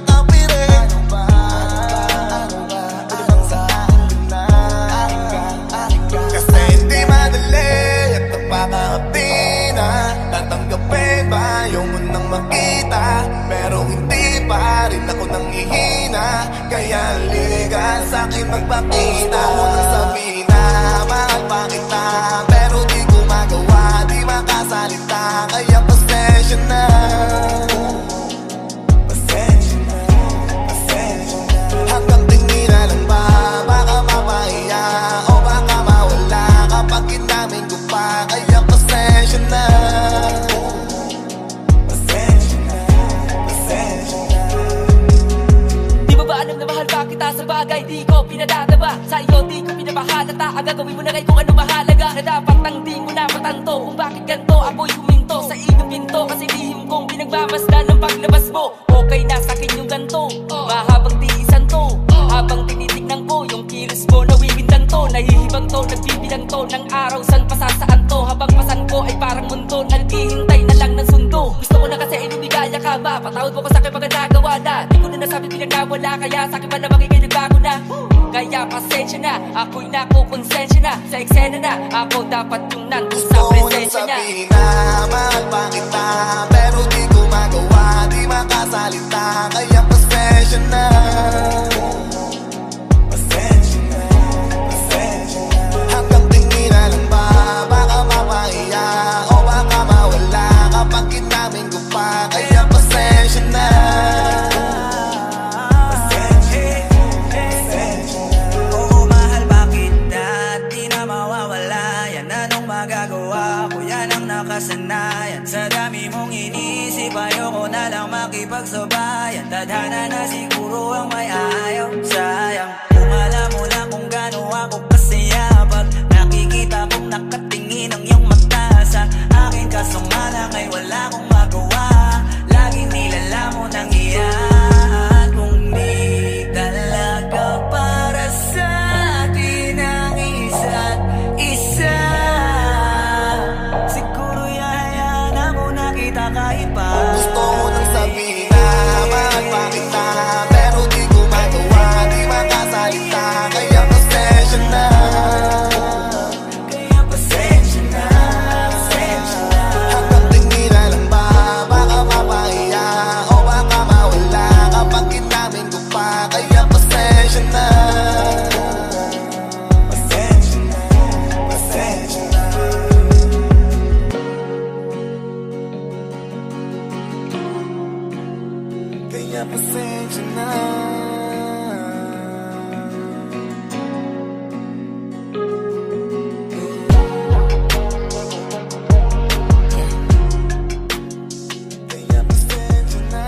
nakapiring. Ano ba, bang sa akin ka na? Kasi hindi madali at napakahapdi na tatanggapin ba yung unang makita. Pero hindi pa rin ako nanghihina, kaya liga sa'kin magpakita. Gusto ko nang sabihin na mahal pa kita, pero di ko magawa, di makasalita. Kaya pasensya na, pasensya na, pasensya na. Hanggang tingin na lang ba, baka mapahiya o baka mawala kapag inamin ko pa. Kaya pasensya na, pasensya na, pasensya na. Di ba ba alam na mahal pa kita sa bagay di ko pinadadaba? Sa iyo di ko pinabahalata, ang gagawin mo na kay kung ano mahalaga. Na dapat nang di mo na matanto kung bakit ganito ako'y huminto sa iyong pinto. Kasi lihim kong pinagmamasdan ng paglabas mo. Okay na sa'kin yung ganto, mahabang tiisan to. Habang tinitignan ko yung kilos mo, nawiwindan to. Nahihibang to, nagbibilang to ng araw, san pasasaan to. Habang pasan ko ay parang mundo, naghihintay na lang ng sundo. Gusto ko na kasi inibigaya ka ba, patawad mo ko sa'kin pag nagawa na. Di ko na nasabi pinagkawala, kaya sa'kin ba naman ikay nagbago na. Kaya pasensya na, ako'y nakukonsensya na. Sa eksena na, ako dapat yung nandun sa presensya niya. Gusto ko nang sabihin na mahal pa kita, pero di ko magawa, di makasalita. Kaya pasensya na, pasensya na, pasensya na. Hanggang tingin na lang ba, baka mapahiya o baka mawala kapag inamin ko pa. Kaya pasensya na, kasanayan. Sa dami mong inisip, ayoko na lang makipagsabayan. Tadhana na siguro ang may ayaw. Sayang, kung alam mo lang kung gaano ako kasaya pag nakikita kong nakatingin ang iyong mata sa akin. Kaso nga lang ay wala akong magawa, laging nilalamon ng iyan. Kung di talaga para sa atin ang isa't isa, kahit pa. Gusto ko nang sabihin na mahal pa kita, pero di ko magawa, di makasalita. Kaya pasensya na, kaya pasensya na, pasensya na. Hanggang tingin na lang ba, baka mapahiya o baka mawala kapag inamin ko pa. Kaya pasensya na, pasensya na, pasensya na. Kaya pasensya na, kaya pasensya na.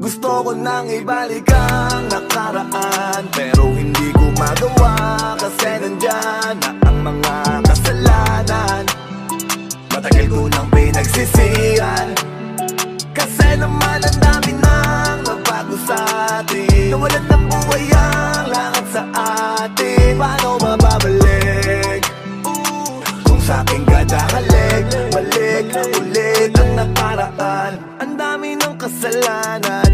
Gusto ko nang ibalik ang nakaraan, pero hindi ko magawa kasi nandyan na ang mga kasalanan. Matagal ko nang pinagsisihan, kasi naman ang dami nang nagbago sa atin. Nawalan ng buhay ang lahat sa atin. Paano mababalik kung sa'king kadahalik? Balik ulit ang nakaraan. Ang dami ng kasalanan,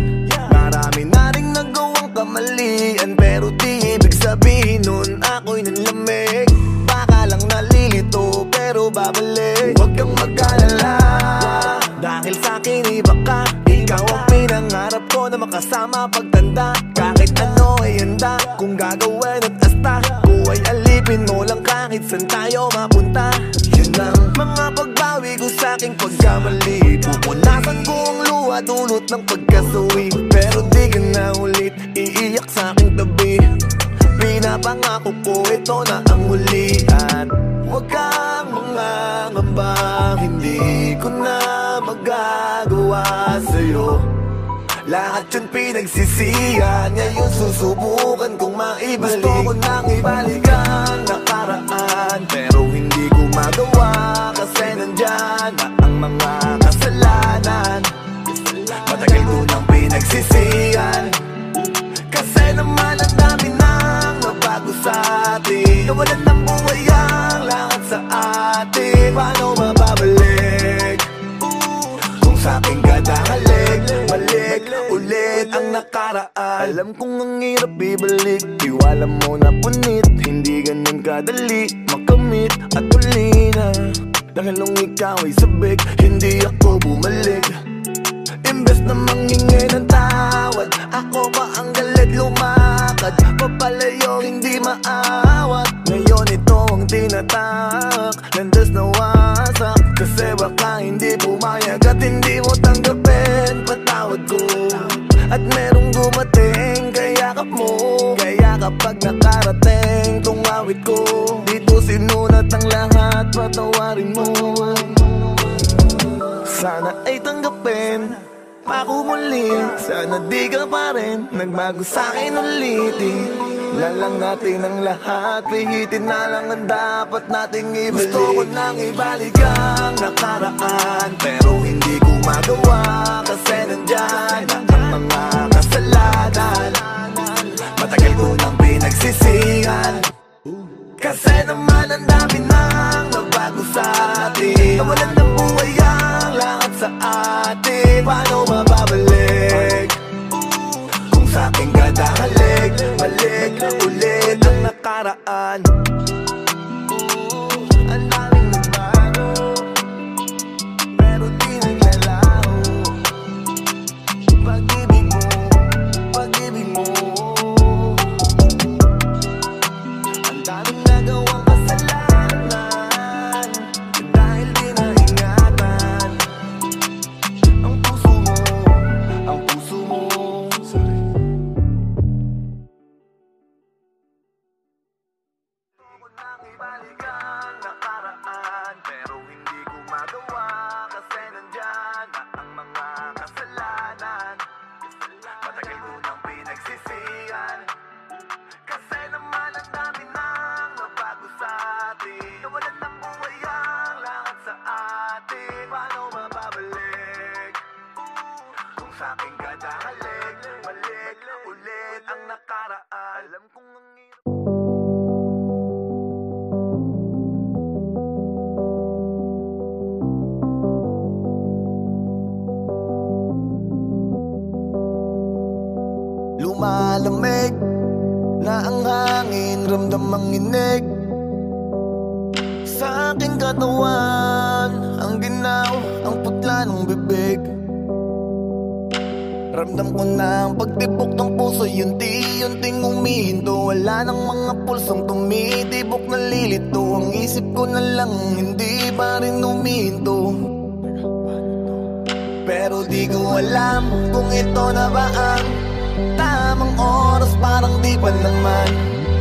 marami na rin nagawang kamalian, pero di ibig sabihin nun ako'y nanlamig. Baka lang nalilito pero babalik. Huwag kang mag-alala, dahil sa'kin iba ka. Ikaw ang pinangarap ko na makasama pagtanda. Kahit ano ay handa kung gagawin at asta ko ay alipin mo lang kahit saan tayo mapunta. Yun ang mga pagbawi ko sa'king pagkamali. Pupunasan ko ang luha dulot ng pagkasuwi, pero di ka na ulit iiyak sa'king tabi. Pinapangako ko ito na ang huli, at huwag kang mangangamba, hindi ko na magagawa sa'yo. Lahat yun pinagsisihan, ngayon susubukan kong maibalik. Gusto ko nang ibalik ang nakaraan, pero hindi ko magawa kasi nandyan na ang mga kasalanan. Matagal ko nang pinagsisihan, kasi naman ang dami nang nabago sa atin. Nawalan ng buhay ang lahat sa atin. Paano mababalik kung sa'king kadahalik? Balik ulit ang nakaraan. Alam kong ang hirap ibalik, tiwala mo na punit. Hindi ganun kadali makamit at uli na. Dahil nung ikaw ay sabik, hindi ako bumalik. Imbes na manghingi ng tawad, ako pa ang galit lumakad. Papalayo hindi maawat. Ngayon ito ang tinatak, landas na wasak. Kasi baka hindi pumayag at hindi mo tanggapin patawad ko. At merong dumating, kayakap mo. Kaya kapag nakarating tong awit ko, dito sinulat ang lahat, patawarin mo. Sana ay tanggapin ako muli, sana di ka pa rin nagbago sa'kin ulit. Lalang natin ang lahat, pihitin na lang ang dapat nating ibalik. Gusto ko nang ibalik ang nakaraan, pero hindi ko magawa. Kasi nandyan na ang mga kasalanan. Matagal ko nang pinagsisihan, kasi naman ang dami nang nagbago sa atin. Nawalan ng buhay ang lahat sa atin. Paano mababalik kung sa'king kadahalik? Balik ulit ang nakaraan. Ang daming nagbago, pero di naglalaho. Pag-ibig mo, pag-ibig mo. Ang daming nagawang kasalanan, dahil di naingatan ang puso mo, ang puso mo. Gusto ko nang ibalik ang nakaraan, pero hindi ko magawa. Kasi nandyan na ang mga kasalanan. Matagal ko nang pinagsisihan, kasi naman ang dami nang nabago sa atin. Nawalan ng buhay ang lahat sa atin. Paano mababalik kung sa'king kadahalik? Balik ulit ang nakaraan. Alam kong ang hirap. Lumalamig na ang hangin, ramdam ang inig sa aking katawan. Ang ginaw, ang putla ng bibig. Ramdam ko na ang pagtibok ng puso, yunti-yunting umihinto. Wala nang mga pulsong tumitibok, nalilito. Ang isip ko na lang, hindi pa rin umihinto. Pero di ko alam kung ito na ba ang tamang oras, parang di pa naman.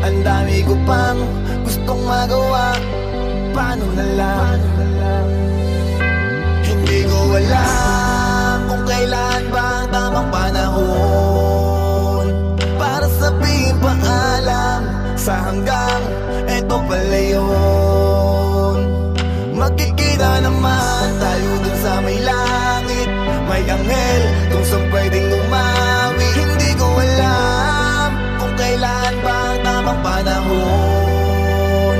Ang dami ko pang gustong magawa, paano na lang? Hindi ko alam kung kailan ba ang tamang panahon para sabihin paalam sa hanggang eto pala yun. Magkikita naman tayo dun sa may langit, may anghel kung saan pwedeng umawi. Hindi ko alam kung kailan ba ang tamang panahon.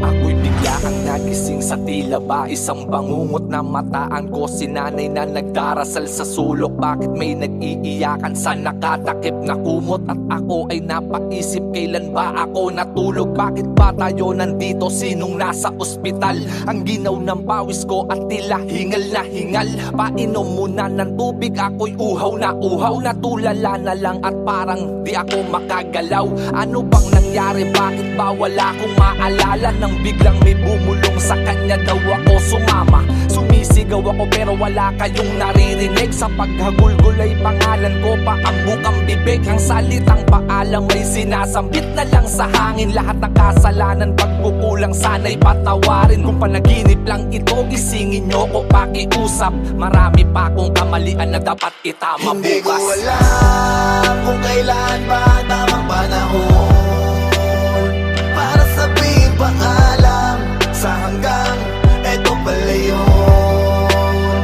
Ako'y bigla kang nagising sa tila ba isang bangungot na mataan ko. Si nanay na nagdarasal sa sulok, bakit may nag-iiyakan sa nakatakip na kumot? At ako ay napaisip, kailan ba ako natulog? Bakit ba tayo nandito? Sinong nasa ospital? Ang ginaw ng pawis ko at tila hingal na hingal. Painom muna ng tubig, ako'y uhaw na uhaw. Natulala na lang at parang di ako makagalaw. Ano bang nangyari? Bakit ba wala akong maalala? Nang biglang may bumulong sa kanya daw ako sumama. Sumisigaw ako pero wala kayong naririnig. Sa paghagulgol ay pangalan ko pa ang bukang bibig. Ang salitang paalam ay sinasambit na lang sa hangin. Lahat ng kasalanan pagkukulang sana'y patawarin. Kung panaginip lang ito, gisingin nyo ko pakiusap. Marami pa akong kamalian na dapat itama bukas. Hindi ko alam kung kailan ba ang tamang panahon para sabihin paalam sa hanggang eto pala yun.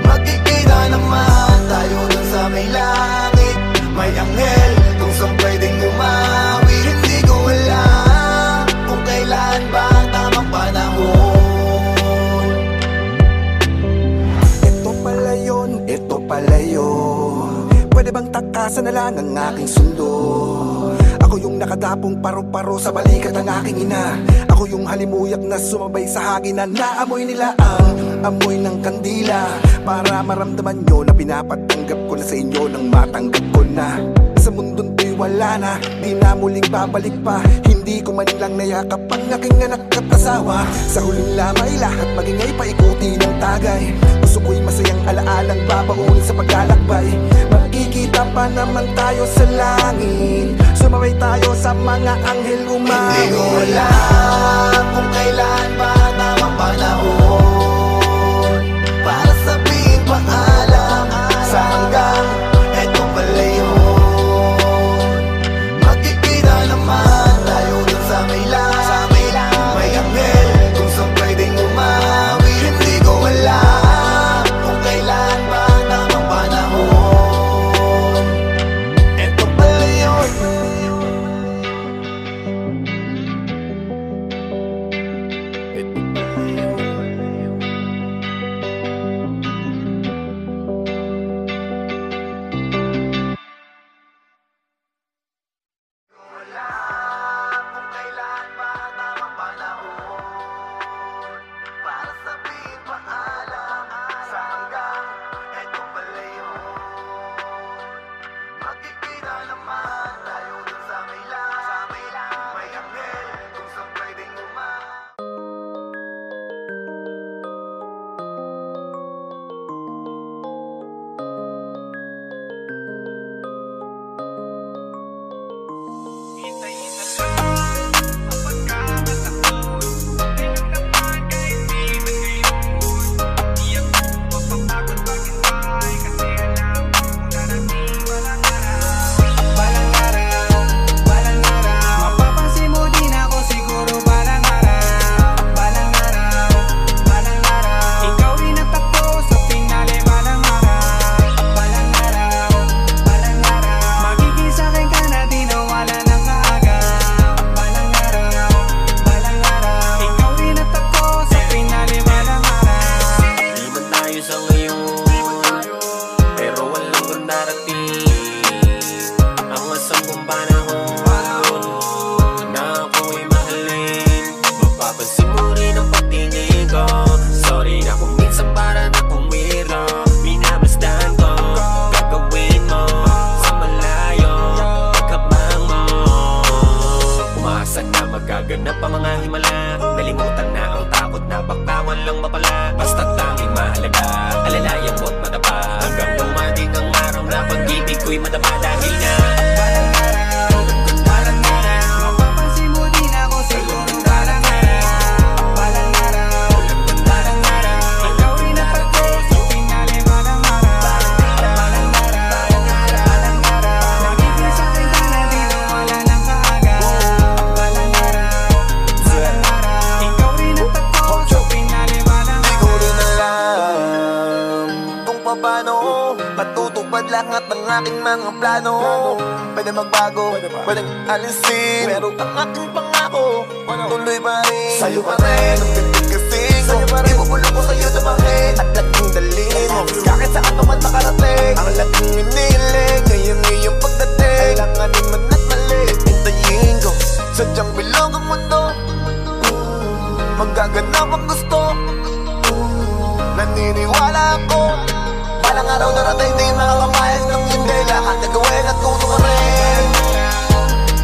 Magkikita naman palayo. Pwede bang takasan na lang ang aking sundo? Ako yung nakadapong paro-paro sa balikat ng aking ina. Ako yung halimuyak na sumabay sa hangin na naamoy nila ang amoy ng kandila. Para maramdaman nyo na pinapatanggap ko na sa inyo nang matanggap ko na. Sa mundong to'y wala na, di na muling babalik pa. Hindi ko man lang nayakap ang aking anak at asawa. Sa huling lamay lahat magingay paikuti ng tagay. Gusto ko'y masayang alaalang babaunin sa paglalakbay. Magkikita pa naman tayo sa langit. Sumabay tayo sa mga anghel umawit. Hindi ko alam kung kailan ba tamang panahon para sabihin paalam sa hanggang eto pala yun. Magkikita naman tayo dun sa may langit. May anghel kung saan pwedeng umawit. Hindi ko alam kung kailan ba tamang panahon. Eto pala yun. Gaganap ang mga himala. Nalimutan na ang takot na baktawan lang mapala. Basta't tanging mahalaga, alalayan mo't madapa. Hanggang dumating ang araw na pag-ibig ko'y madama. Dahil na balang araw, mapapansin mo din ako siguro. Balang araw, balang araw, balang araw, ikaw rin ang pag-ibig pinali. Balang araw, balang araw, balang araw, nagiging sa'kin ka na di na wala nang kaaga. Balang araw, balang araw, ikaw rin ang pag-ibig pinali. Balang araw. Di ko rin alam kung paano matutupad lahat ng aking mga plano. Pwede magbago, pwedeng alisin, pero ang aking pangako tuloy pa rin. Sa'yo pa rin, ang bibig kasing sa'yo pa rin. Ibubulong ko sa'yo na bakit at laging dalhin mo. Kahit saan pa man makarating, ang laging iniling. Ngayon iyong pagdating, kailanganin man at mali, hintayin ko. Sadyang bilog ang mundo, magaganap ang gusto. Naniniwala ako, balang araw narating di makakamayas ng hindi. Lahat na gawin at tuto ka rin.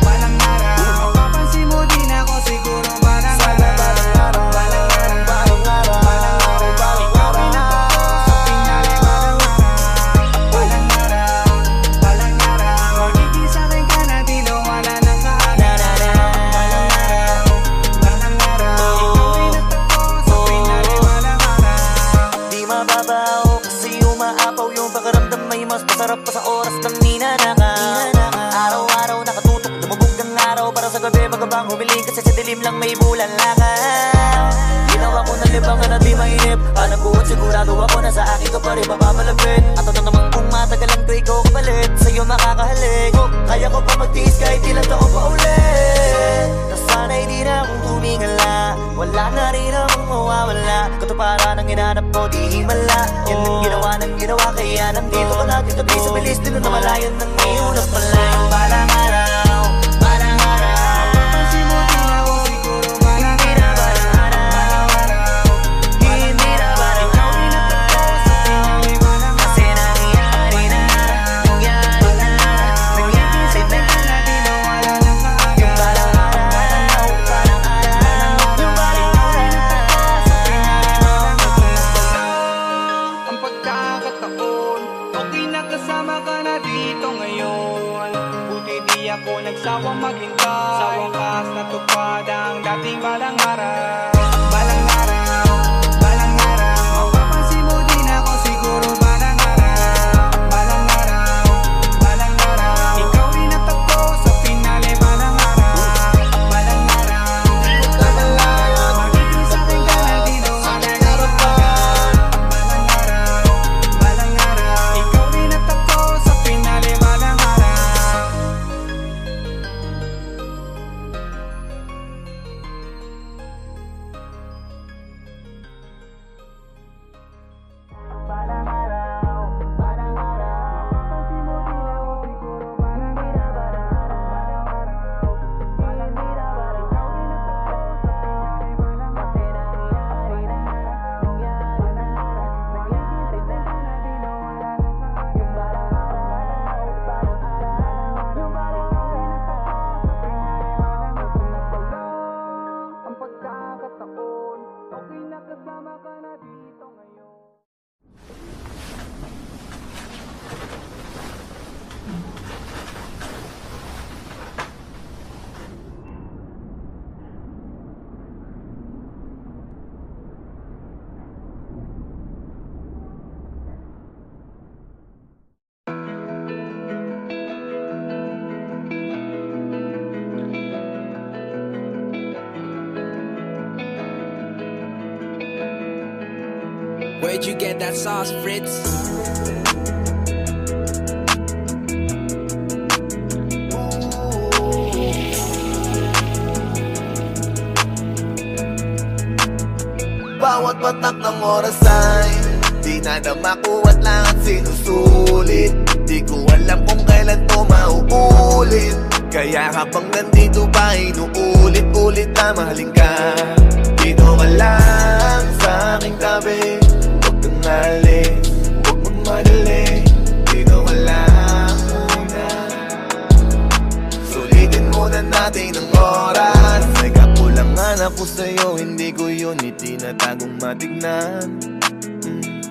Balang araw, mapapansin mo din ako siguro. Balang araw, balang araw, balang araw, balang araw, balang araw, ikaw rin ako sa pinali. Balang araw, balang araw, balang araw, magiging sa'kin ka na di na wala nang kaaga. Balang araw, balang araw, ikaw rin ako sa pinali. Balang araw, Di mababaw kasi umaapaw yung pakiramdam. May mas masarap pa sa oras ng ninanakaw. Araw-araw nakatutok, lumubog ang araw. Para sa gabi magabang humiling kasi sa dilim lang may bulan lakaw. Ginawa ko na libangan at di mainip. Alam ko at sigurado ako na sa akin ka pa rin mapamalapit. At ano naman kung matagalan ko ikaw kapalit, sa'yo makakahalik. Kaya ko pa magtiis kahit ilang taon pa ulit. Nasanay di na akong tumingala, wala na rin akong mawawala. Katuparan ang hinanap ko di himala. Yan ang ginawa ng ginawa, kaya nandito ka natin tabi sa bilis din na malayan ng ngayon at malayang balang araw, balang araw. Mapapansin mo din ako siguro balang Hindi na balang araw, hindi na balang araw. Kasi nangyari na, nangyari na, nangyari na. wala lang kaagad. Yung balang araw, balang araw, yung balang Ang pagkakataon, okay na kasama ka na dito ngayon. Buti di ako nagsawang maghintay, sa wakas natupad ang dating balang araw. Balang araw, balang araw. Mapapansin mo din ako siguro balang araw. Balang araw, balang araw. Ikaw rin natagpo sa finale balang araw. Balang araw, balang araw. Magiging sa'kin ka na dito balang araw. Balang araw, balang araw. Ikaw rin natagpo sa finale balang araw. balang araw, balang araw. Mapapansin mo din ako siguro balang araw, balang araw, balang araw. Ikaw rin natagpo sa finale balang araw. Kasi nangyari na, nangyari na, nangyari na. Yung balang araw, balang araw, yung balang Ang pagkakataon, okay na kasama ka na dito ngayon. Where'd you get that sauce, Fritz? Bawat patak ng oras ay di nadama ko at lahat sinusulit. Di ko alam kung kailan to mauulit. Kaya habang nandito pa inuulit-ulit na mahalin ka. Dito ka lang sa aking tabi. Huwag kang alis, huwag magmadali. Dito ka lang muna. Sulitin muna natin ang oras. May kakulangan ako sa'yo, hindi ko yun itinatagong matignan.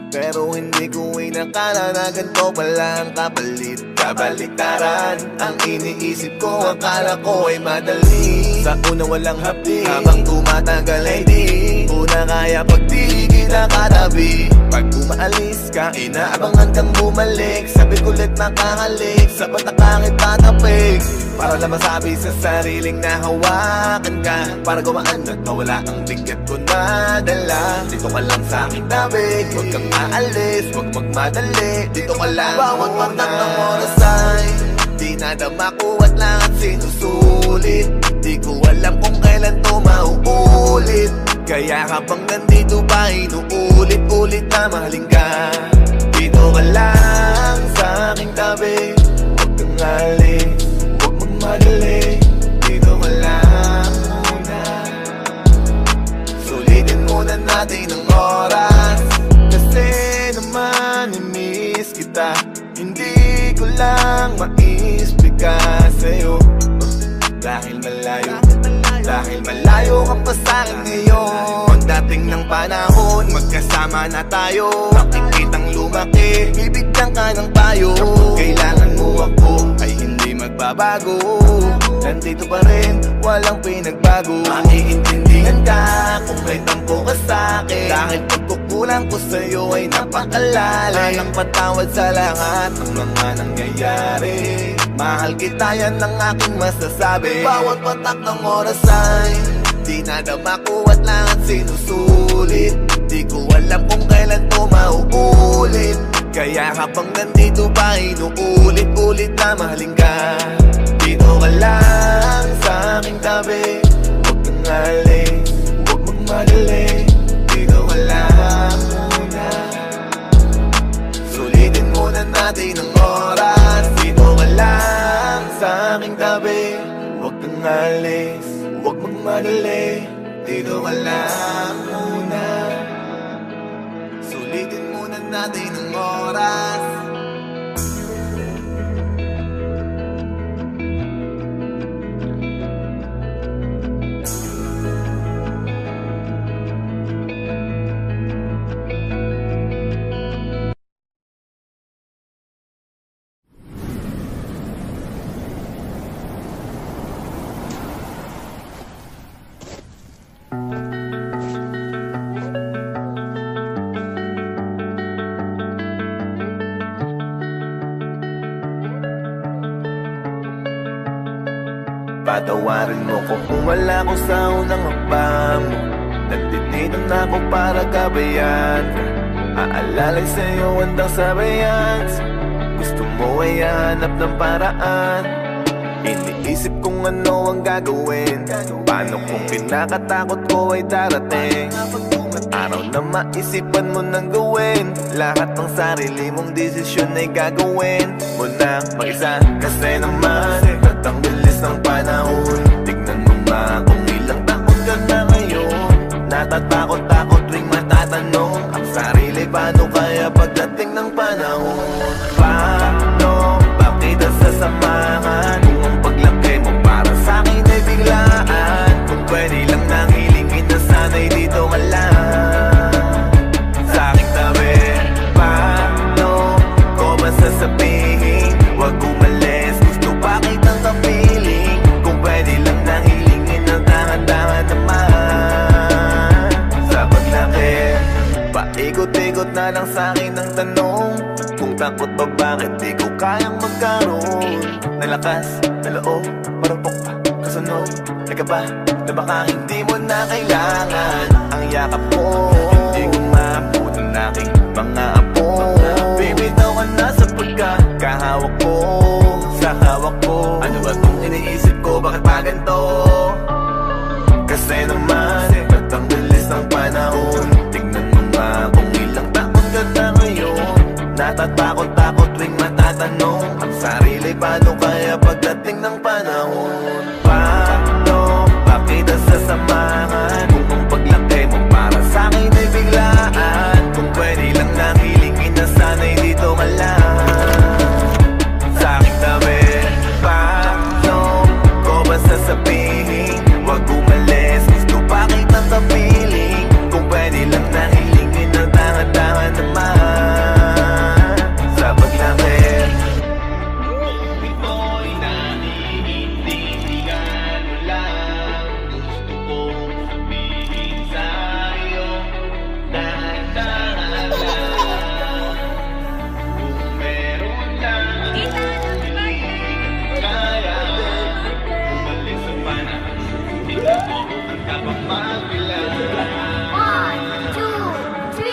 Pero hindi ko inakala na ganito pala ang kapalit. Kabaliktaran ang iniisip ko, akala ko ay madali. Sa una walang hapdi, habang tumatagal ay di una kaya pag di kita katabi. Pag umaalis ka, inaabangan kang bumalik. Sabi ko ulit nakakalik, sapat na kakit tatapik. Para lang masabi sa sariling na hawakan ka. Para gumaan at mawala ang bigat ko na dala. Dito ka lang sa aking tabi, huwag kang aalis, huwag magmadali. Dito ka lang. Bawat patak ng oras ay di nadama ko at lahat sinusulit. Di ko alam kung kailan to mauulit. Kaya habang nandito pa inuulit-ulit na mahalin ka. Dito ka lang sa aking tabi, huwag kang alis, huwag magmadali. Dito ka lang muna. Sulitin muna natin ang oras. Kasi naman i-miss kita. Hindi ko lang ma-explica sa'yo. Dahil malayo ka pa sa'kin ngayon. Dating ng panahon, magkasama na tayo. Makikitang lumaki, bibigyan ka ng payo. Kailangan mo ako, ay hindi magbabago. Nandito pa rin, walang pinagbago. Maiintindihan ka kung may tampo ka sa'kin. Dahil pagkukulang ko sa'yo ay napakalalim. Alang patawad sa lahat ng mga nangyayari. Mahal kita, yan ang aking masasabi. Bawat patak ng oras ay di nadama ko at lahat sinusulit. Di ko alam kung kailan to mauulit. Kaya habang nandito pa inuulit-ulit na mahalin ka. Dito ka lang sa aking tabi, huwag kang alis, huwag magmadali. Dito ka lang muna. natin ang oras. Dito ka lang sa aking tabi, huwag kang alis, huwag magmadali. Dito ka lang muna, sulitin muna natin ang oras. Patawarin mo ko kung wala ko sa unang hakbang mo. Nandito na ako para gabayan ka. Aalalay sa'yo handang sabayan. Gusto mo ay hanap ng paraan. Iniisip kung ano ang gagawin. Paano kung pinakatakot ko ay darating? Araw na maisipan mo nang gawin. Lahat ng sarili mong desisyon ay gagawin mo na mag-isa. Kasi naman ang bilis ng panahon. Tignan mo nga kung ilang taon ka na ngayon. Natatakot-takot tuwing matatanong ang sarili, paano kaya pagdating ng panahon? Paano ba kita sasamahan kung ang paglaki mo para sa'kin ay biglaan? Kung pwede lang nang hilingin na sana'y dito ka lang sa aking tabi. Paano ko ba sasabihin huwag umalis? Gusto pa kitang kapiling. Kung pwede lang nang hilingin na dahan-dahan naman sa paglaki. Paikot-ikot na lang sa'kin ang tanong, kung takot ba bakit di ko kayang magkaroon ng lakas, na loob, marupok pa, kasunod. Teka ba, na baka hindi mo na kailangan ang yakap mo? Hindi ko maabot ang aking mga apo. Bibitaw ka na sa pagkakahawak ko, sa hawak ko. Ano ba itong iniisip ko, bakit pa ganito? Kasi naman, ba't ang bilis ng panahon? Tignan mo nga kung ilang taon ka na ngayon. Natatakot-takot tuwing matatanong ang sarili, paano kaya pagdating ng panahon? Paano ba kita sasamahan kung ang paglaki mo para sa'kin ay biglaan? Kung pwede lang nang hilingin na sana'y dito ka lang sa aking tabi. Paano ko ba sasabihin huwag umalis? Gusto pa kitang kapiling. Kung pwede lang nang hilingin na dahan-dahan naman sa paglaki. Ito'y naninindigan mo lang. Gusto kong sabihin sa'yo dahan-dahan lang. Kung meron lang kaya umalis sa panahon, ito ko ang kapag magbilang. 1, 2, 3.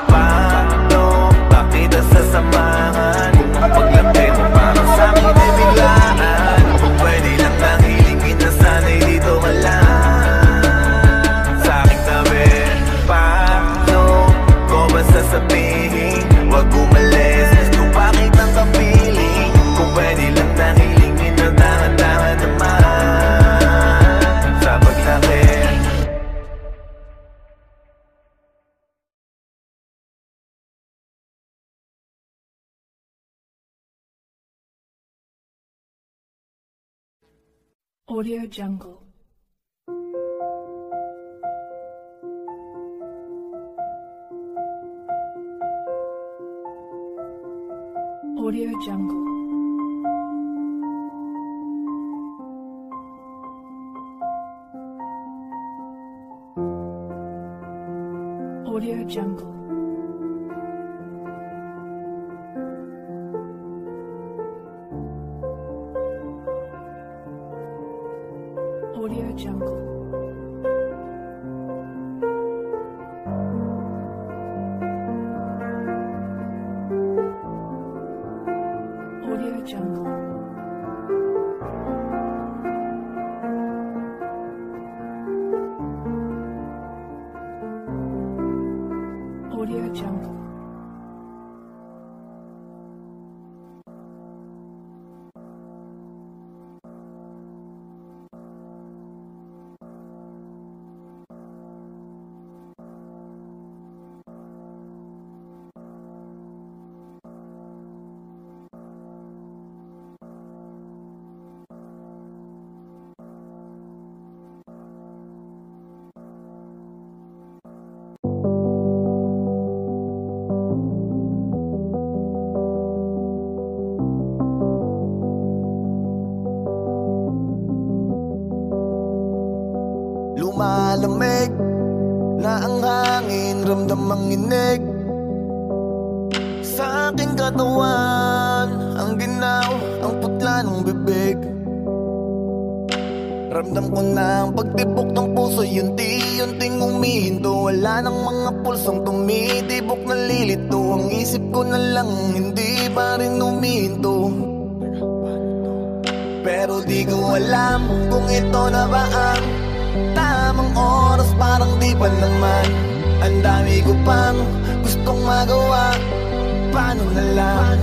Paano ba kita sasamahan kung ang paglaki mo para sa'kin ay biglaan? Kung pwede lang nang hilingin na sana'y dito ka lang sa aking tabi. Paano ko ba sasabihin huwag umalis? Gusto pa kitang kapiling. Kung pwede lang nang hilingin na dahan-dahan naman sa paglaki. Audio Jungle. Audio Jungle. Audio Jungle. Audio Jungle. Audio Jungle. Audio Jungle. Lumalamig na ang hangin, ramdam ang inig sa aking katawan, ang ginaw, ang putla ng bibig. Ramdam ko na ang pagtibok ng puso, yunti-yunting umihinto. Wala nang mga pulsong tumitibok, nalilito. Ang isip ko na lang, hindi pa rin umihinto. Pero di ko alam kung ito na ba ang tamang oras, parang di pa naman. Ang dami ko pang gustong magawa, paano na lang?